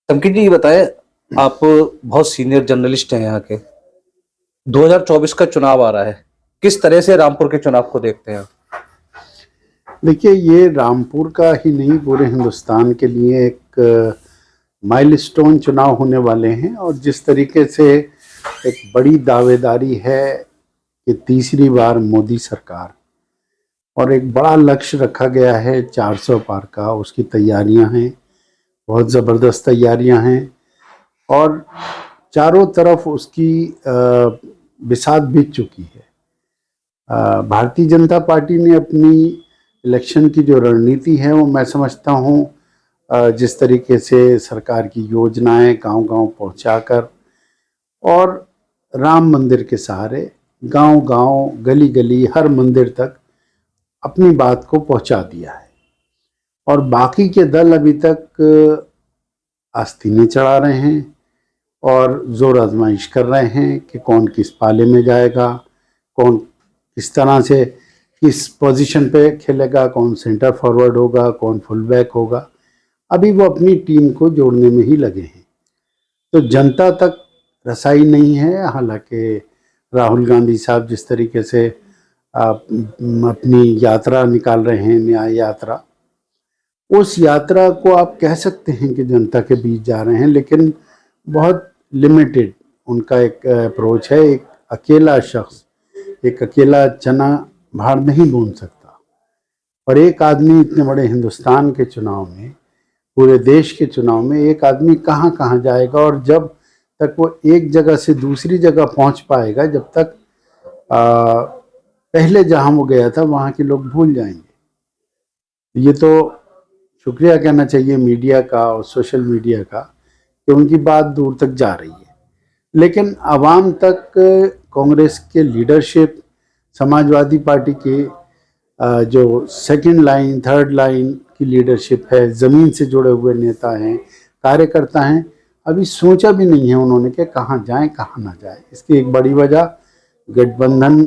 तमकीन जी, ये बताएं, आप बहुत सीनियर जर्नलिस्ट हैं यहाँ के। 2024 का चुनाव आ रहा है, किस तरह से रामपुर के चुनाव को देखते हैं आप? देखिए, ये रामपुर का ही नहीं, पूरे हिंदुस्तान के लिए एक माइलस्टोन चुनाव होने वाले हैं। और जिस तरीके से एक बड़ी दावेदारी है कि तीसरी बार मोदी सरकार, और एक बड़ा लक्ष्य रखा गया है 400 पार का, उसकी तैयारियां हैं, बहुत ज़बरदस्त तैयारियां हैं। और चारों तरफ उसकी बिसात बीत चुकी है। भारतीय जनता पार्टी ने अपनी इलेक्शन की जो रणनीति है, वो मैं समझता हूँ जिस तरीके से सरकार की योजनाएं गांव-गांव पहुंचाकर और राम मंदिर के सहारे गांव-गांव, गली-गली, हर मंदिर तक अपनी बात को पहुंचा दिया है। और बाकी के दल अभी तक आस्तीनें चढ़ा रहे हैं और जोर आजमाइश कर रहे हैं कि कौन किस पाले में जाएगा, कौन किस तरह से किस पोजीशन पे खेलेगा, कौन सेंटर फॉरवर्ड होगा, कौन फुल बैक होगा। अभी वो अपनी टीम को जोड़ने में ही लगे हैं। तो जनता तक रसाई नहीं है। हालांकि राहुल गांधी साहब जिस तरीके से अपनी यात्रा निकाल रहे हैं, न्याय यात्रा, उस यात्रा को आप कह सकते हैं कि जनता के बीच जा रहे हैं, लेकिन बहुत लिमिटेड उनका एक अप्रोच है। एक अकेला शख्स, एक अकेला चना भाड़ नहीं बून सकता। और एक आदमी इतने बड़े हिंदुस्तान के चुनाव में, पूरे देश के चुनाव में, एक आदमी कहाँ कहाँ जाएगा। और जब तक वो एक जगह से दूसरी जगह पहुंच पाएगा, जब तक पहले जहां वो गया था वहां के लोग भूल जाएंगे। ये तो शुक्रिया कहना चाहिए मीडिया का और सोशल मीडिया का कि उनकी बात दूर तक जा रही है। लेकिन आवाम तक कांग्रेस के लीडरशिप, समाजवादी पार्टी के जो सेकंड लाइन, थर्ड लाइन की लीडरशिप है, ज़मीन से जुड़े हुए नेता हैं, कार्यकर्ता हैं, अभी सोचा भी नहीं है उन्होंने कि कहाँ जाएं, कहाँ ना जाएं। इसकी एक बड़ी वजह गठबंधन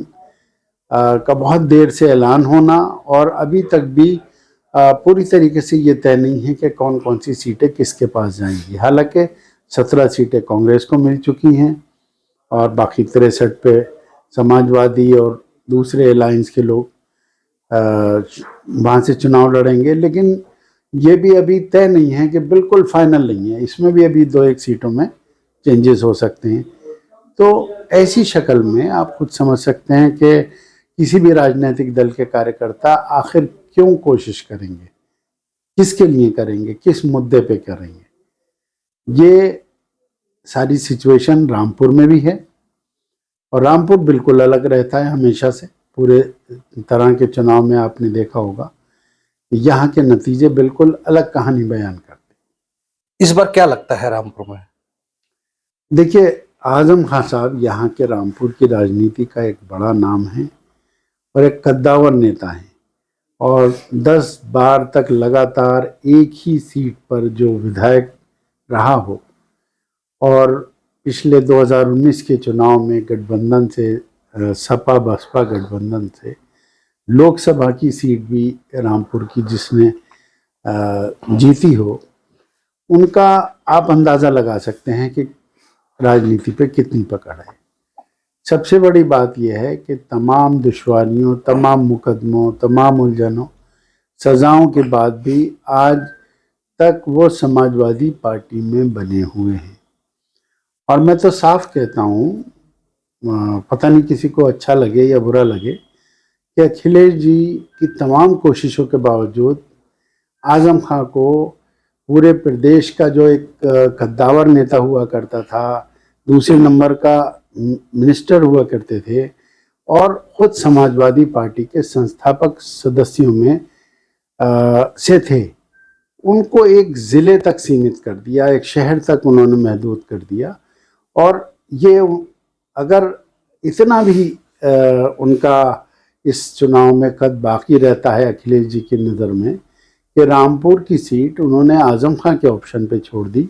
का बहुत देर से ऐलान होना, और अभी तक भी पूरी तरीके से ये तय नहीं है कि कौन कौन सी सीटें किसके पास जाएंगी। हालांकि 17 सीटें कांग्रेस को मिल चुकी हैं और बाकी 63 पे समाजवादी और दूसरे अलायंस के लोग वहाँ से चुनाव लड़ेंगे। लेकिन ये भी अभी तय नहीं है कि बिल्कुल फाइनल नहीं है। इसमें भी अभी 2-1 सीटों में चेंजेस हो सकते हैं। तो ऐसी शक्ल में आप खुद समझ सकते हैं कि किसी भी राजनीतिक दल के कार्यकर्ता आखिर क्यों कोशिश करेंगे, किसके लिए करेंगे, किस मुद्दे पे करेंगे। ये सारी सिचुएशन रामपुर में भी है। और रामपुर बिल्कुल अलग रहता है हमेशा से। पूरे तरह के चुनाव में आपने देखा होगा यहाँ के नतीजे बिल्कुल अलग कहानी बयान करते। इस बार क्या लगता है रामपुर में? देखिए, आजम खान साहब यहाँ के रामपुर की राजनीति का एक बड़ा नाम है और एक कद्दावर नेता है। और 10 बार तक लगातार एक ही सीट पर जो विधायक रहा हो, और पिछले 2019 के चुनाव में गठबंधन से, सपा बसपा गठबंधन से लोकसभा की सीट भी रामपुर की जिसने जीती हो, उनका आप अंदाज़ा लगा सकते हैं कि राजनीति पे कितनी पकड़ है। सबसे बड़ी बात यह है कि तमाम दुश्वारियों, तमाम मुकदमों, तमाम उलझनों, सज़ाओं के बाद भी आज तक वो समाजवादी पार्टी में बने हुए हैं। और मैं तो साफ कहता हूँ, पता नहीं किसी को अच्छा लगे या बुरा लगे, कि अखिलेश जी की तमाम कोशिशों के बावजूद आजम खां को पूरे प्रदेश का जो एक कद्दावर नेता हुआ करता था, दूसरे नंबर का मिनिस्टर हुआ करते थे, और खुद समाजवादी पार्टी के संस्थापक सदस्यों में से थे, उनको एक ज़िले तक सीमित कर दिया, एक शहर तक उन्होंने महदूद कर दिया। और ये अगर इतना भी उनका इस चुनाव में कद बाकी रहता है अखिलेश जी की नज़र में कि रामपुर की सीट उन्होंने आजम खां के ऑप्शन पे छोड़ दी,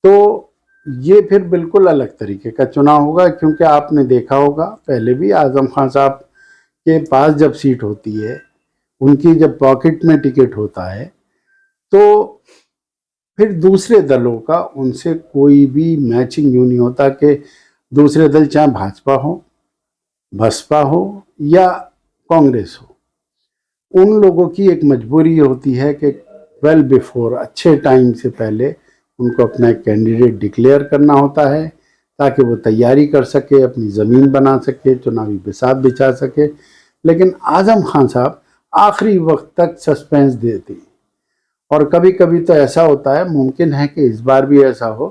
तो ये फिर बिल्कुल अलग तरीके का चुनाव होगा। क्योंकि आपने देखा होगा पहले भी आजम खां साहब के पास जब सीट होती है, उनकी जब पॉकेट में टिकट होता है, तो फिर दूसरे दलों का उनसे कोई भी मैचिंग यूँ नहीं होता कि दूसरे दल चाहे भाजपा हो, बसपा हो या कांग्रेस हो, उन लोगों की एक मजबूरी होती है कि वेल बिफोर, अच्छे टाइम से पहले उनको अपना एक कैंडिडेट डिक्लेयर करना होता है ताकि वो तैयारी कर सके, अपनी ज़मीन बना सके, चुनावी बिसात बिछा सके। लेकिन आज़म खान साहब आखिरी वक्त तक सस्पेंस देते हैं और कभी कभी तो ऐसा होता है, मुमकिन है कि इस बार भी ऐसा हो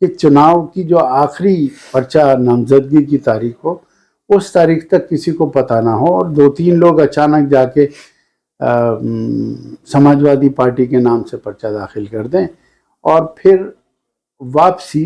कि चुनाव की जो आखिरी पर्चा नामजदगी की तारीख हो, उस तारीख तक किसी को पता ना हो और 2-3 लोग अचानक जाके समाजवादी पार्टी के नाम से पर्चा दाखिल कर दें और फिर वापसी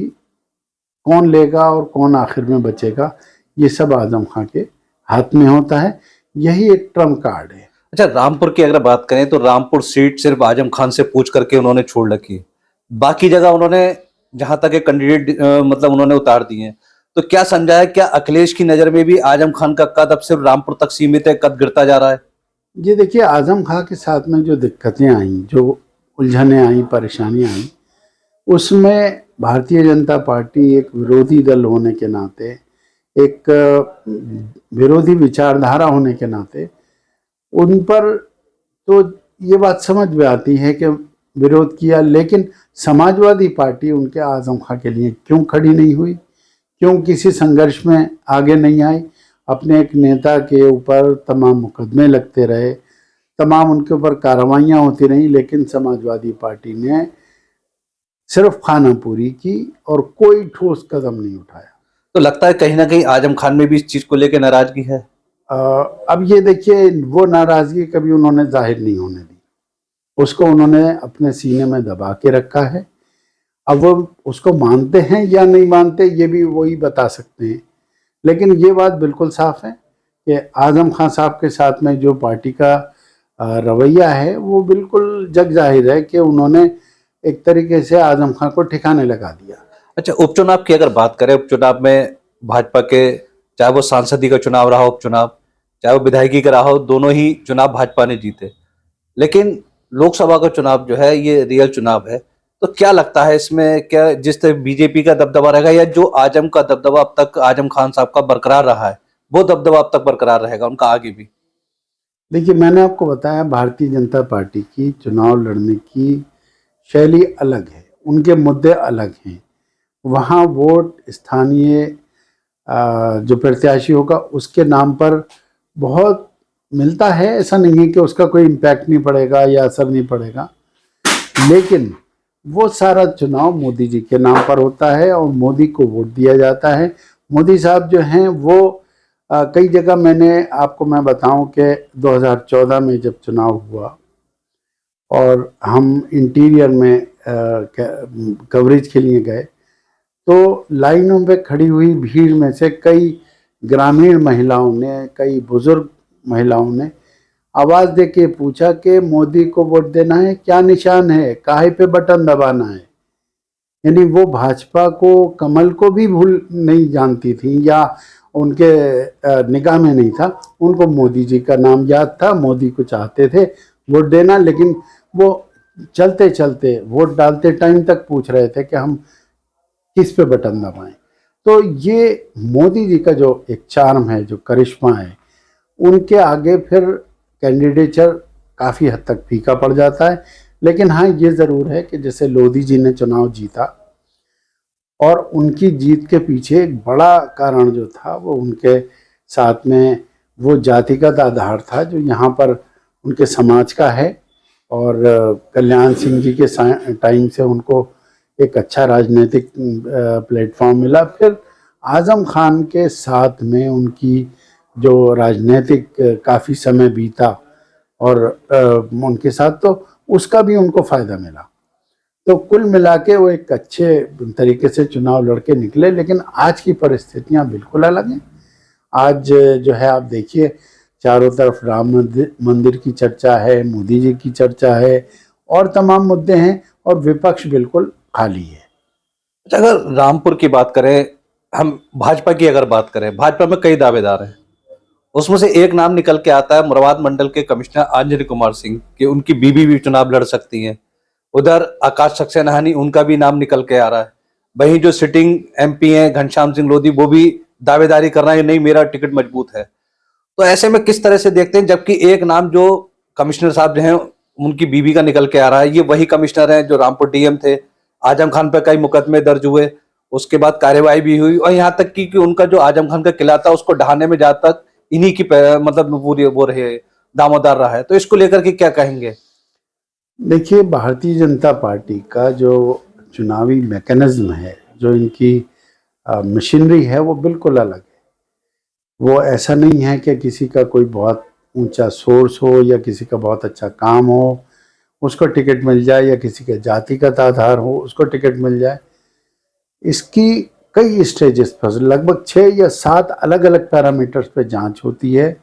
कौन लेगा और कौन आखिर में बचेगा, ये सब आजम खां के हाथ में होता है। यही एक ट्रम्प कार्ड है। अच्छा, रामपुर की अगर बात करें तो रामपुर सीट सिर्फ आजम खान से पूछ करके उन्होंने छोड़ रखी है, बाकी जगह उन्होंने जहां तक एक कैंडिडेट मतलब उन्होंने उतार दिए हैं। तो क्या समझा है, क्या अखिलेश की नजर में भी आजम खान का कद अब सिर्फ रामपुर तक सीमित है, कद गिरता जा रहा है? ये देखिए, आजम खां के साथ में जो दिक्कतें आई, जो उलझनें आई, परेशानियां आई, उसमें भारतीय जनता पार्टी एक विरोधी दल होने के नाते, एक विरोधी विचारधारा होने के नाते उन पर तो ये बात समझ में आती है कि विरोध किया, लेकिन समाजवादी पार्टी उनके आजम खां के लिए क्यों खड़ी नहीं हुई, क्यों किसी संघर्ष में आगे नहीं आई? अपने एक नेता के ऊपर तमाम मुकदमे लगते रहे, तमाम उनके ऊपर कार्रवाइयाँ होती रहीं, लेकिन समाजवादी पार्टी ने सिर्फ खानापूरी की और कोई ठोस कदम नहीं उठाया। तो लगता है कहीं ना कहीं आजम खान में भी इस चीज को लेकर नाराजगी है। अब ये देखिए, वो नाराजगी कभी उन्होंने जाहिर नहीं होने दी, उसको उन्होंने अपने सीने में दबा के रखा है। अब वो उसको मानते हैं या नहीं मानते, ये भी वही बता सकते हैं। लेकिन ये बात बिल्कुल साफ है कि आजम खान साहब के साथ में जो पार्टी का रवैया है, वो बिल्कुल जग जाहिर है कि उन्होंने एक तरीके से आजम खान को ठिकाने लगा दिया। अच्छा, उपचुनाव की अगर बात करें, उपचुनाव में भाजपा के, चाहे वो सांसदी का चुनाव रहा हो उपचुनाव, चाहे वो विधायकी का रहा हो, दोनों ही चुनाव भाजपा ने जीते। लेकिन लोकसभा का चुनाव जो है ये रियल चुनाव है, तो क्या लगता है इसमें, क्या जिस तरह बीजेपी का दबदबा रहेगा या जो आजम का दबदबा अब तक आजम खान साहब का बरकरार रहा है, वो दबदबा अब तक बरकरार रहेगा उनका आगे भी? देखिए, मैंने आपको बताया, भारतीय जनता पार्टी की चुनाव लड़ने की शैली अलग है, उनके मुद्दे अलग हैं। वहाँ वोट स्थानीय जो प्रत्याशी होगा उसके नाम पर बहुत मिलता है, ऐसा नहीं है कि उसका कोई इम्पैक्ट नहीं पड़ेगा या असर नहीं पड़ेगा, लेकिन वो सारा चुनाव मोदी जी के नाम पर होता है और मोदी को वोट दिया जाता है। मोदी साहब जो हैं वो कई जगह, मैं बताऊं कि 2014 में जब चुनाव हुआ और हम इंटीरियर में कवरेज के लिए गए, तो लाइनों में खड़ी हुई भीड़ में से कई ग्रामीण महिलाओं ने, कई बुजुर्ग महिलाओं ने आवाज़ दे के पूछा कि मोदी को वोट देना है, क्या निशान है, काहे पे बटन दबाना है। यानी वो भाजपा को, कमल को भी भूल नहीं जानती थी या उनके निगाह में नहीं था, उनको मोदी जी का नाम याद था, मोदी को चाहते थे वोट देना, लेकिन वो चलते चलते वोट डालते टाइम तक पूछ रहे थे कि हम किस पे बटन दबाएं। तो ये मोदी जी का जो एक चार्म है, जो करिश्मा है, उनके आगे फिर कैंडिडेचर काफ़ी हद तक फीका पड़ जाता है। लेकिन हाँ, ये ज़रूर है कि जैसे लोधी जी ने चुनाव जीता और उनकी जीत के पीछे एक बड़ा कारण जो था वो उनके साथ में वो जातिगत आधार था जो यहाँ पर उनके समाज का है, और कल्याण सिंह जी के टाइम से उनको एक अच्छा राजनीतिक प्लेटफॉर्म मिला। फिर आज़म खान के साथ में उनकी जो राजनीतिक काफ़ी समय बीता और उनके साथ, तो उसका भी उनको फ़ायदा मिला। तो कुल मिला के वो एक अच्छे तरीके से चुनाव लड़के निकले। लेकिन आज की परिस्थितियां बिल्कुल अलग हैं। आज जो है, आप देखिए, चारों तरफ राम मंदिर की चर्चा है, मोदी जी की चर्चा है और तमाम मुद्दे हैं, और विपक्ष बिल्कुल खाली है। अच्छा, अगर रामपुर की बात करें, हम भाजपा की अगर बात करें, भाजपा में कई दावेदार हैं, उसमें से एक नाम निकल के आता है मुरादाबाद मंडल के कमिश्नर अंजनी कुमार सिंह कि उनकी बीवी भी चुनाव लड़ सकती हैं। उधर आकाश सक्सेना नहीं, उनका भी नाम निकल के आ रहा है। वहीं जो सिटिंग एमपी हैं घनश्याम सिंह लोधी, वो भी दावेदारी कर रहे हैं नहीं मेरा टिकट मजबूत है। तो ऐसे में किस तरह से देखते हैं, जबकि एक नाम जो कमिश्नर साहब जो हैं उनकी बीवी का निकल के आ रहा है, ये वही कमिश्नर हैं जो रामपुर डीएम थे, आजम खान पर कई मुकदमे दर्ज हुए, उसके बाद कार्यवाही भी हुई, और यहाँ तक कि उनका जो आजम खान का किला था उसको ढहाने में जहाँ तक इन्हीं की मतलब पूरी वो रहे दामोदर रहा है। तो इसको लेकर के क्या कहेंगे? देखिए, भारतीय जनता पार्टी का जो चुनावी मैकेनिज्म है, जो इनकी मशीनरी है, वो बिल्कुल अलग है। वो ऐसा नहीं है कि किसी का कोई बहुत ऊंचा सोर्स हो या किसी का बहुत अच्छा काम हो उसको टिकट मिल जाए, या किसी के जातिगत आधार हो उसको टिकट मिल जाए। इसकी कई स्टेजेस पर लगभग 6 या 7 अलग अलग पैरामीटर्स पे जांच होती है।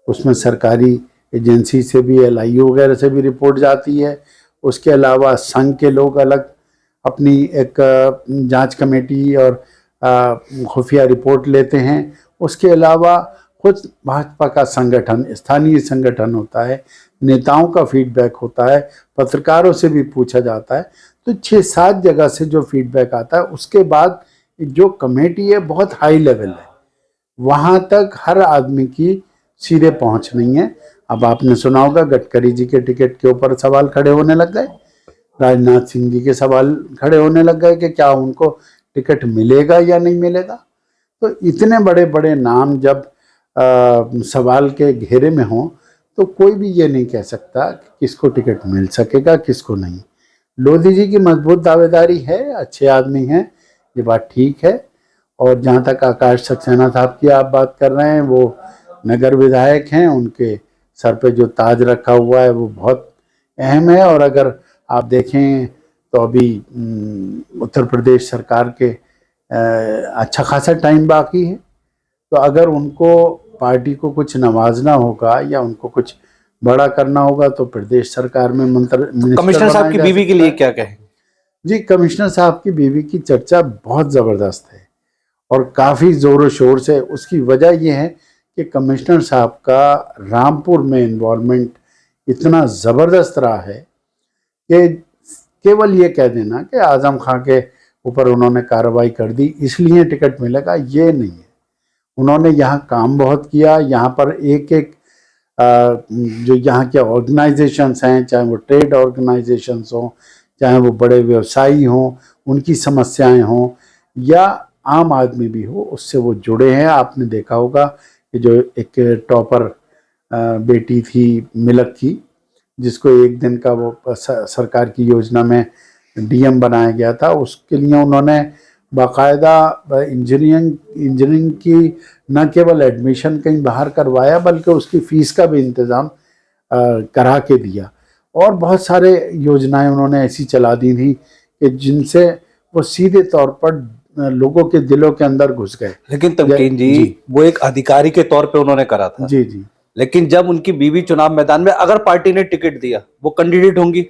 उसमें सरकारी एजेंसी से भी, LIU वगैरह से भी रिपोर्ट जाती है। उसके अलावा संघ के लोग अलग अपनी एक जांच कमेटी और खुफिया रिपोर्ट लेते हैं। उसके अलावा खुद भाजपा का संगठन, स्थानीय संगठन होता है, नेताओं का फीडबैक होता है, पत्रकारों से भी पूछा जाता है। तो 6-7 जगह से जो फीडबैक आता है, उसके बाद जो कमेटी है बहुत हाई लेवल है, वहाँ तक हर आदमी की सीधे पहुँच नहीं है। अब आपने सुना होगा गडकरी जी के टिकट के ऊपर सवाल खड़े होने लग गए, राजनाथ सिंह जी के सवाल खड़े होने लग गए कि क्या उनको टिकट मिलेगा या नहीं मिलेगा। तो इतने बड़े बड़े नाम जब सवाल के घेरे में हों तो कोई भी ये नहीं कह सकता कि किसको टिकट मिल सकेगा किसको नहीं। लोधी जी की मजबूत दावेदारी है, अच्छे आदमी हैं, ये बात ठीक है। और जहाँ तक आकाश सक्सेना साहब की आप बात कर रहे हैं, वो नगर विधायक हैं, उनके सर पे जो ताज रखा हुआ है वो बहुत अहम है। और अगर आप देखें तो अभी उत्तर प्रदेश सरकार के अच्छा खासा टाइम बाकी है। तो अगर उनको पार्टी को कुछ नवाजना होगा या उनको कुछ बड़ा करना होगा तो प्रदेश सरकार में कमिश्नर साहब की बीवी के लिए क्या कहें? जी, कमिश्नर साहब की बीवी की चर्चा बहुत ज़बरदस्त है और काफ़ी ज़ोरों शोर से। उसकी वजह यह है कि कमिश्नर साहब का रामपुर में इन्वॉल्वमेंट इतना ज़बरदस्त रहा है कि केवल ये कह देना कि आजम खां के ऊपर उन्होंने कार्रवाई कर दी इसलिए टिकट मिलेगा, ये नहीं है। उन्होंने यहाँ काम बहुत किया। यहाँ पर एक एक जो यहाँ के ऑर्गेनाइजेशंस हैं, चाहे वो ट्रेड ऑर्गेनाइजेशंस हों, चाहे वो बड़े व्यवसायी हों, उनकी समस्याएं हों, या आम आदमी भी हो, उससे वो जुड़े हैं। आपने देखा होगा कि जो एक टॉपर बेटी थी मिलक की, जिसको एक दिन का वो सरकार की योजना में DM बनाया गया था, उसके लिए उन्होंने बाकायदा इंजीनियरिंग की न केवल एडमिशन कहीं बाहर करवाया बल्कि उसकी फ़ीस का भी इंतज़ाम करा के दिया। और बहुत सारे योजनाएं उन्होंने ऐसी चला दी थी कि जिनसे वो सीधे तौर पर लोगों के दिलों के अंदर घुस गए। लेकिन तमकीन जी, वो एक अधिकारी के तौर पे उन्होंने करा था। जी जी। लेकिन जब उनकी बीवी चुनाव मैदान में, अगर पार्टी ने टिकट दिया, वो कैंडिडेट होंगी,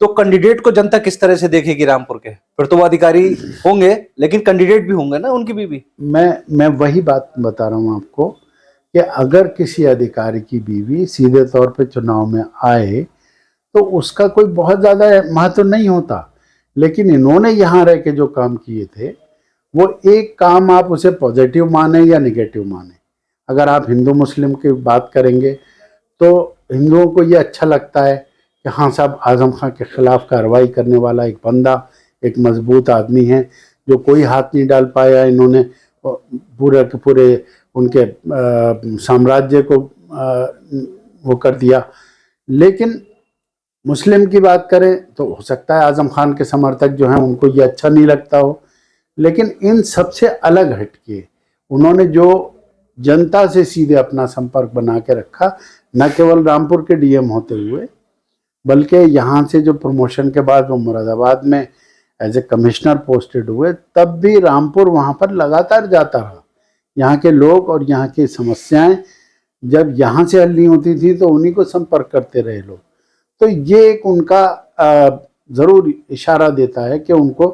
तो कैंडिडेट को जनता किस तरह से देखेगी रामपुर के? फिर तो वो अधिकारी होंगे लेकिन कैंडिडेट भी होंगे ना उनकी बीवी। मैं वही बात बता रहा हूँ आपको कि अगर किसी अधिकारी की बीवी सीधे तौर पे चुनाव में आए तो उसका कोई बहुत ज़्यादा महत्व नहीं होता। लेकिन इन्होंने यहाँ रह के जो काम किए थे, वो एक काम आप उसे पॉजिटिव माने या निगेटिव माने। अगर आप हिंदू मुस्लिम की बात करेंगे तो हिंदुओं को ये अच्छा लगता है कि हाँ साहब, आजम खां के खिलाफ कार्रवाई करने वाला एक बंदा, एक मजबूत आदमी है जो कोई हाथ नहीं डाल पाया। इन्होंने पूरे के पूरे उनके साम्राज्य को वो कर दिया। लेकिन मुस्लिम की बात करें तो हो सकता है आजम खान के समर्थक जो हैं उनको ये अच्छा नहीं लगता हो। लेकिन इन सबसे अलग हटके उन्होंने जो जनता से सीधे अपना संपर्क बना के रखा, न केवल रामपुर के DM होते हुए बल्कि यहाँ से जो प्रमोशन के बाद वो मुरादाबाद में एज ए कमिश्नर पोस्टेड हुए, तब भी रामपुर वहाँ पर लगातार जाता रहा। यहाँ के लोग और यहाँ की समस्याएं जब यहाँ से हल नहीं होती थी तो उन्हीं को संपर्क करते रहे लोग। तो ये एक उनका ज़रूर इशारा देता है कि उनको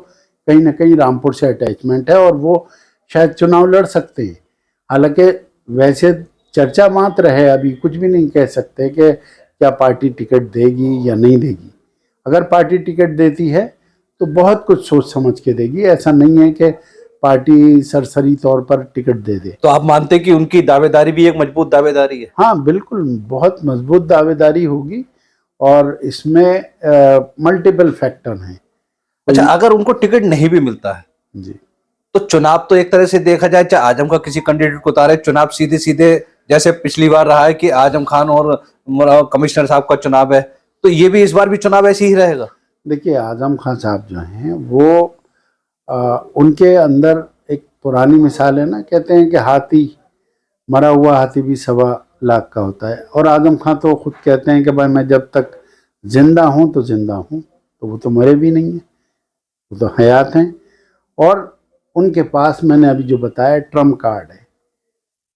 कहीं ना कहीं रामपुर से अटैचमेंट है और वो शायद चुनाव लड़ सकते हैं। हालांकि वैसे चर्चा मात्र है, अभी कुछ भी नहीं कह सकते कि क्या पार्टी टिकट देगी या नहीं देगी। अगर पार्टी टिकट देती है तो बहुत कुछ सोच समझ के देगी, ऐसा नहीं है कि पार्टी सरसरी तौर पर टिकट दे दे। तो आप मानते हैं कि उनकी दावेदारी भी एक मजबूत दावेदारी है? हाँ बिल्कुल, बहुत मजबूत दावेदारी होगी और इसमें मल्टीपल फैक्टर हैं। अच्छा, अगर उनको टिकट नहीं भी मिलता है जी, तो चुनाव तो एक तरह से देखा जाए, चाहे आजम का किसी कैंडिडेट को उतारे, चुनाव सीधे सीधे जैसे पिछली बार रहा है कि आजम खान और कमिश्नर साहब का चुनाव है, तो ये भी इस बार भी चुनाव ऐसे ही रहेगा? देखिए आजम खान साहब जो हैं वो उनके अंदर एक पुरानी मिसाल है ना, कहते हैं कि हाथी, मरा हुआ हाथी भी 1.25 लाख का होता है। और आजम खान तो खुद कहते हैं कि भाई मैं जब तक जिंदा हूँ तो जिंदा हूँ, तो वो तो मरे भी नहीं हैं, वो तो हयात हैं। और उनके पास मैंने अभी जो बताया ट्रम्प कार्ड है,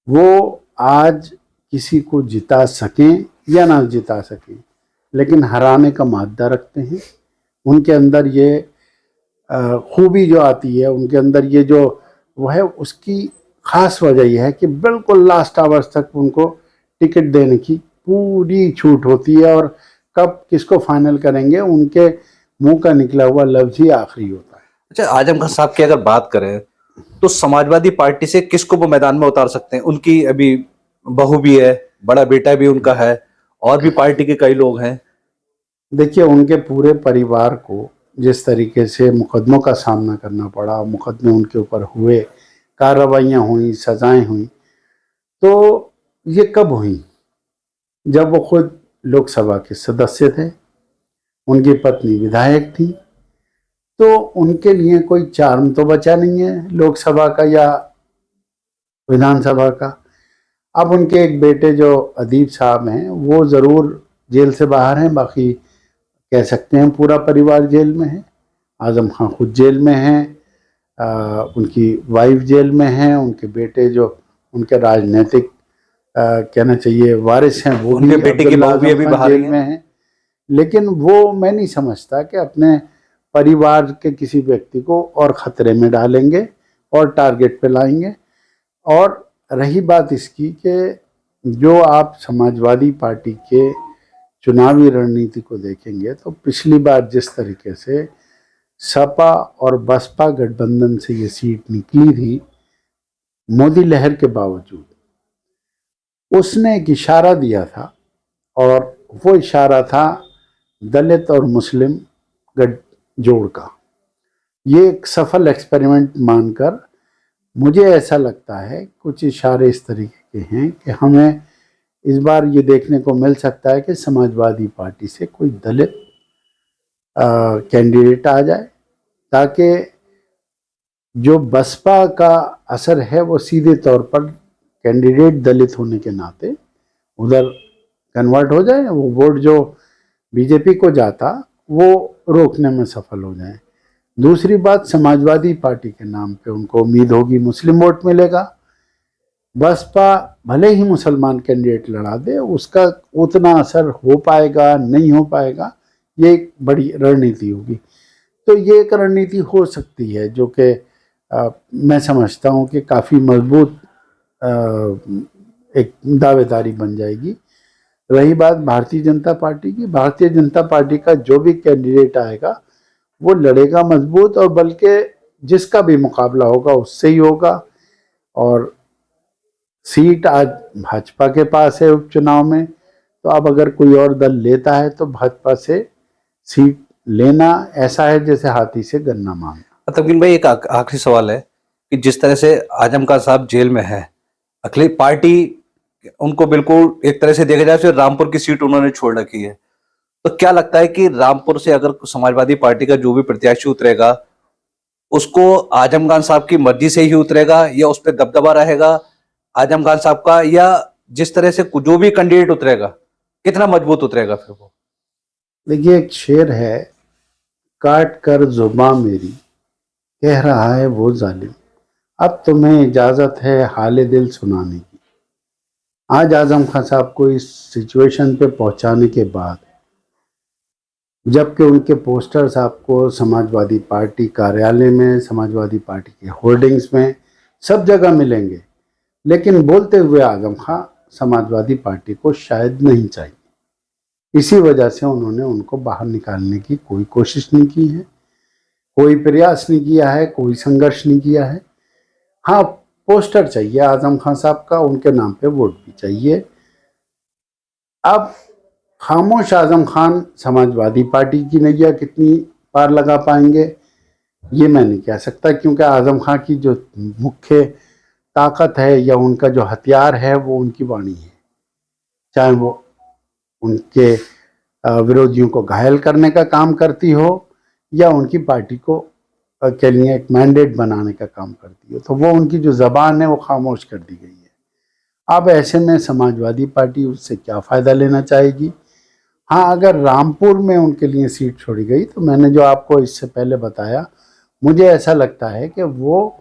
वो आज किसी को जिता सकें या ना जिता सकें, लेकिन हराने का मादा रखते हैं। उनके अंदर ये खूबी जो आती है, उनके अंदर ये जो वो है, उसकी ख़ास वजह यह है कि बिल्कुल लास्ट आवर्स तक उनको टिकट देने की पूरी छूट होती है, और कब किसको फाइनल करेंगे उनके मुंह का निकला हुआ लफ्ज़ ही आखिरी होता है। अच्छा, आजम खान साहब की अगर बात करें तो समाजवादी पार्टी से किसको वो मैदान में उतार सकते हैं? उनकी अभी बहू भी है, बड़ा बेटा भी उनका है, और भी पार्टी के कई लोग हैं। देखिए उनके पूरे परिवार को जिस तरीके से मुकदमों का सामना करना पड़ा, मुकदमे उनके ऊपर हुए, कार्रवाइयाँ हुई, सजाएं हुई, तो ये कब हुई? जब वो खुद लोकसभा के सदस्य थे, उनकी पत्नी विधायक थी, तो उनके लिए कोई चार्म तो बचा नहीं है लोकसभा का या विधानसभा का। अब उनके एक बेटे जो अदीब साहब हैं वो ज़रूर जेल से बाहर हैं, बाकी कह सकते हैं पूरा परिवार जेल में है। आजम खान खुद जेल में हैं, उनकी वाइफ जेल में हैं, उनके बेटे जो उनके राजनीतिक कहना चाहिए वारिस हैं वो उनके भी, बेटे की बहू भी अभी बाहर जेल ही में है। हैं। लेकिन वो मैं नहीं समझता कि अपने परिवार के किसी व्यक्ति को और ख़तरे में डालेंगे और टारगेट पे लाएंगे। और रही बात इसकी कि जो आप समाजवादी पार्टी के चुनावी रणनीति को देखेंगे तो पिछली बार जिस तरीके से सपा और बसपा गठबंधन से ये सीट निकली थी मोदी लहर के बावजूद, उसने एक इशारा दिया था, और वो इशारा था दलित और मुस्लिम गठजोड़ का। ये एक सफल एक्सपेरिमेंट मानकर मुझे ऐसा लगता है कुछ इशारे इस तरीके के हैं कि हमें इस बार ये देखने को मिल सकता है कि समाजवादी पार्टी से कोई दलित कैंडिडेट आ जाए, ताकि जो बसपा का असर है वो सीधे तौर पर कैंडिडेट दलित होने के नाते उधर कन्वर्ट हो जाए, वो वोट जो बीजेपी को जाता वो रोकने में सफल हो जाए। दूसरी बात, समाजवादी पार्टी के नाम पे उनको उम्मीद होगी मुस्लिम वोट मिलेगा। बसपा भले ही मुसलमान कैंडिडेट लड़ा दे, उसका उतना असर हो पाएगा नहीं हो पाएगा, ये एक बड़ी रणनीति होगी। तो ये एक रणनीति हो सकती है जो कि मैं समझता हूँ कि काफ़ी मजबूत एक दावेदारी बन जाएगी। रही बात भारतीय जनता पार्टी की, भारतीय जनता पार्टी का जो भी कैंडिडेट आएगा वो लड़ेगा मजबूत, और बल्कि जिसका भी मुकाबला होगा उससे ही होगा। और सीट आज भाजपा के पास है उपचुनाव में, तो अब अगर कोई और दल लेता है तो भाजपा से सीट लेना ऐसा है जैसे हाथी से गन्ना मांगना। तबीन भाई, एक आखिरी सवाल है कि जिस तरह से आजम खान साहब जेल में है, अखिलेश पार्टी उनको बिल्कुल एक तरह से देखा जाए फिर रामपुर की सीट उन्होंने छोड़ रखी है, तो क्या लगता है कि रामपुर से अगर समाजवादी पार्टी का जो भी प्रत्याशी उतरेगा उसको आजम खान साहब की मर्जी से ही उतरेगा, या उस पर दबदबा रहेगा आजम खान साहब का, या जिस तरह से जो भी कैंडिडेट उतरेगा कितना मजबूत उतरेगा फिर वो? देखिए एक शेर है, काट कर जुबां मेरी कह रहा है वो जालिम, अब तुम्हें इजाजत है हाले दिल सुनाने की। आज आजम खान साहब को इस सिचुएशन पे पहुंचाने के बाद, जबकि उनके पोस्टर्स आपको समाजवादी पार्टी कार्यालय में, समाजवादी पार्टी के होर्डिंग्स में, सब जगह मिलेंगे, लेकिन बोलते हुए आजम खान समाजवादी पार्टी को शायद नहीं चाहिए। इसी वजह से उन्होंने उनको बाहर निकालने की कोई कोशिश नहीं की है, कोई प्रयास नहीं किया है, कोई संघर्ष नहीं किया है। हाँ, पोस्टर चाहिए आजम खान साहब का, उनके नाम पे वोट भी चाहिए। अब खामोश आजम खान समाजवादी पार्टी की नैया कितनी पार लगा पाएंगे ये मैं नहीं कह सकता, क्योंकि आजम खान की जो मुख्य ताकत है या उनका जो हथियार है वो उनकी वाणी है। चाहे वो उनके विरोधियों को घायल करने का काम करती हो या उनकी पार्टी को के लिए एक मैंडेट बनाने का काम करती हो, तो वो उनकी जो जबान है वो खामोश कर दी गई है। अब ऐसे में समाजवादी पार्टी उससे क्या फ़ायदा लेना चाहेगी। हाँ, अगर रामपुर में उनके लिए सीट छोड़ी गई तो मैंने जो आपको इससे पहले बताया, मुझे ऐसा लगता है कि वो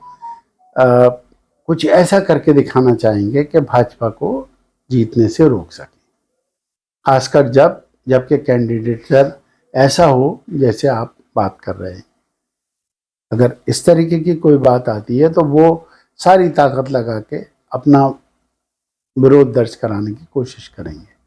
कुछ ऐसा करके दिखाना चाहेंगे कि भाजपा को जीतने से रोक सके, खासकर जबकि कैंडिडेटर ऐसा हो जैसे आप बात कर रहे हैं। अगर इस तरीके की कोई बात आती है तो वो सारी ताकत लगा के अपना विरोध दर्ज कराने की कोशिश करेंगे।